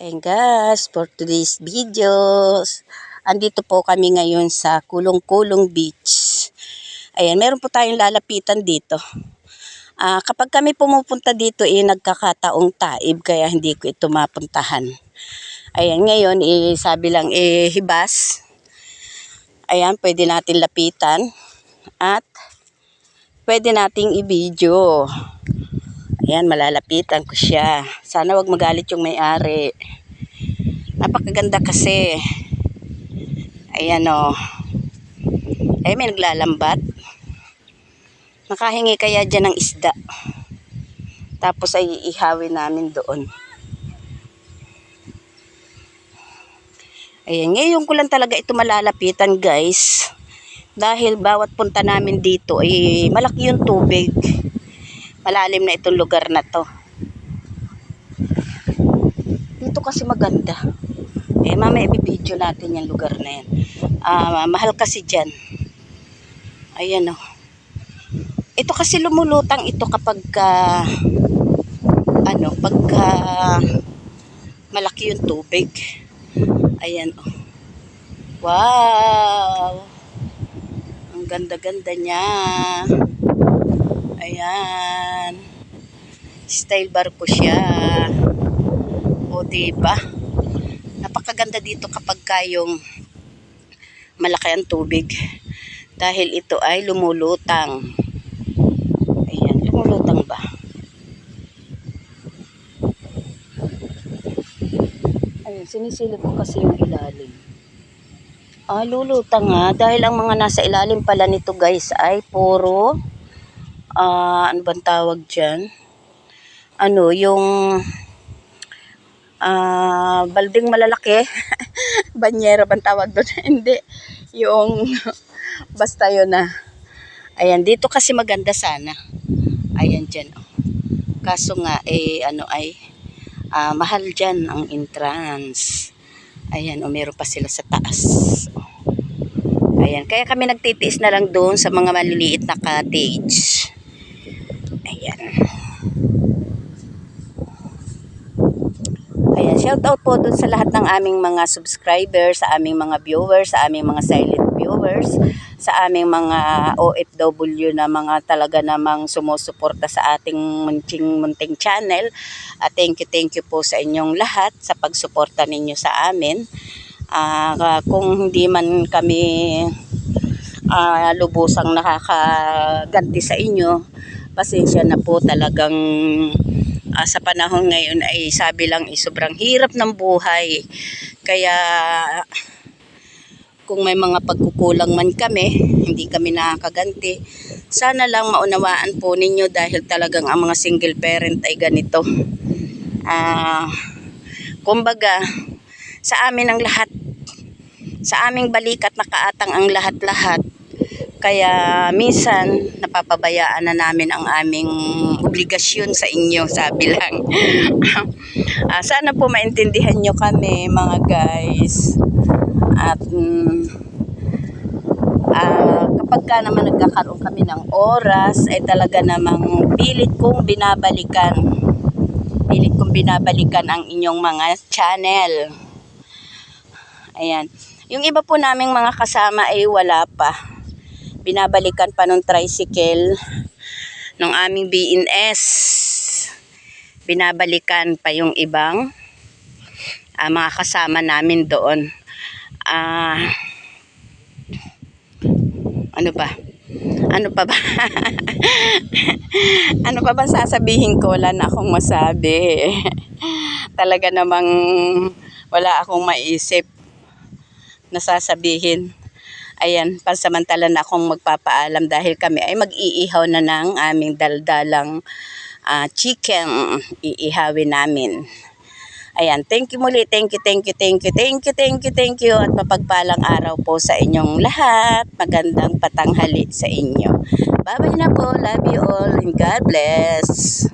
And guys, for today's videos, andito po kami ngayon sa Kulong-Kulong Beach. Ayan, meron po tayong lalapitan dito. Kapag kami pumupunta dito, nagkakataong taib, kaya hindi ko ito mapuntahan. Ayan, ngayon, sabi lang, hibas. Ayan, pwede natin lapitan. At pwede nating i-video. Ayan, malalapitan ko siya. Sana wag magalit yung may-ari. Napakaganda kasi. Ayan o. Ay, may naglalambat. Nakahingi kaya dyan ng isda. Tapos ay iihawin namin doon. Ayan, ngayon ko lang talaga ito malalapitan guys. Dahil bawat punta namin dito ay malaki yung tubig. Malalim na itong lugar na to. Dito kasi maganda. Mamaya i-video natin yung lugar na yan. Mahal kasi dyan. Ayan o. Ito kasi lumulutang ito kapag pagka malaki yung tubig. Ayan o. Wow! Ang ganda-ganda niya. Ayan. Style barko siya. O diba? Napakaganda dito kapag kayong malaki ang tubig. Dahil ito ay lumulutang. Ayan, lumulutang ba? Ayan, sinisilip ko kasi yung ilalim. Lulutang nga. Dahil ang mga nasa ilalim pala nito guys ay puro ano bang tawag dyan? Yung balding malalaki. Banyera bang tawag doon? Hindi. Yung basta yun na. Ayan, dito kasi maganda sana. Ayan dyan. Kaso nga, mahal dyan ang entrance. Ayan, meron pa sila sa taas. Ayan, kaya kami nagtitiis na lang doon sa mga maliliit na cottage. Ayan. Ayan, shout out po doon sa lahat ng aming mga subscribers, sa aming mga viewers, sa aming mga silent viewers, sa aming mga OFW na mga talaga namang sumusuporta sa ating munting channel. Thank you po sa inyong lahat sa pagsuporta ninyo sa amin. Kung hindi man kami lubusang nakakaganti sa inyo, pasensya na po. Talagang sa panahon ngayon ay sabi lang sobrang hirap ng buhay. Kaya kung may mga pagkukulang man kami, hindi kami nakakaganti, sana lang maunawaan po ninyo dahil talagang ang mga single parent ay ganito. Kumbaga, sa amin ang lahat, sa aming balikat nakaatang ang lahat-lahat. Kaya minsan napapabayaan na namin ang aming obligasyon sa inyo, sabi lang. Sana po maintindihan nyo kami mga guys. At kapag ka naman nagkakaroon kami ng oras, ay talaga namang pilit kong binabalikan ang inyong mga channel. Ayan. Yung iba po naming mga kasama ay wala pa. Binabalikan pa nung tricycle ng aming BNS. Binabalikan pa yung ibang mga kasama namin doon. Ano pa ba? Ano pa ba sasabihin ko? Wala na akong masabi. Talaga namang wala akong maisip na sasabihin. Ayan, pansamantala na akong magpapaalam dahil kami ay mag-iihaw na ng aming daldalang chicken. Iihawin namin. Ayan, thank you muli. Thank you. At mapagpalang araw po sa inyong lahat. Magandang patanghali sa inyo. Bye-bye na po. Love you all and God bless.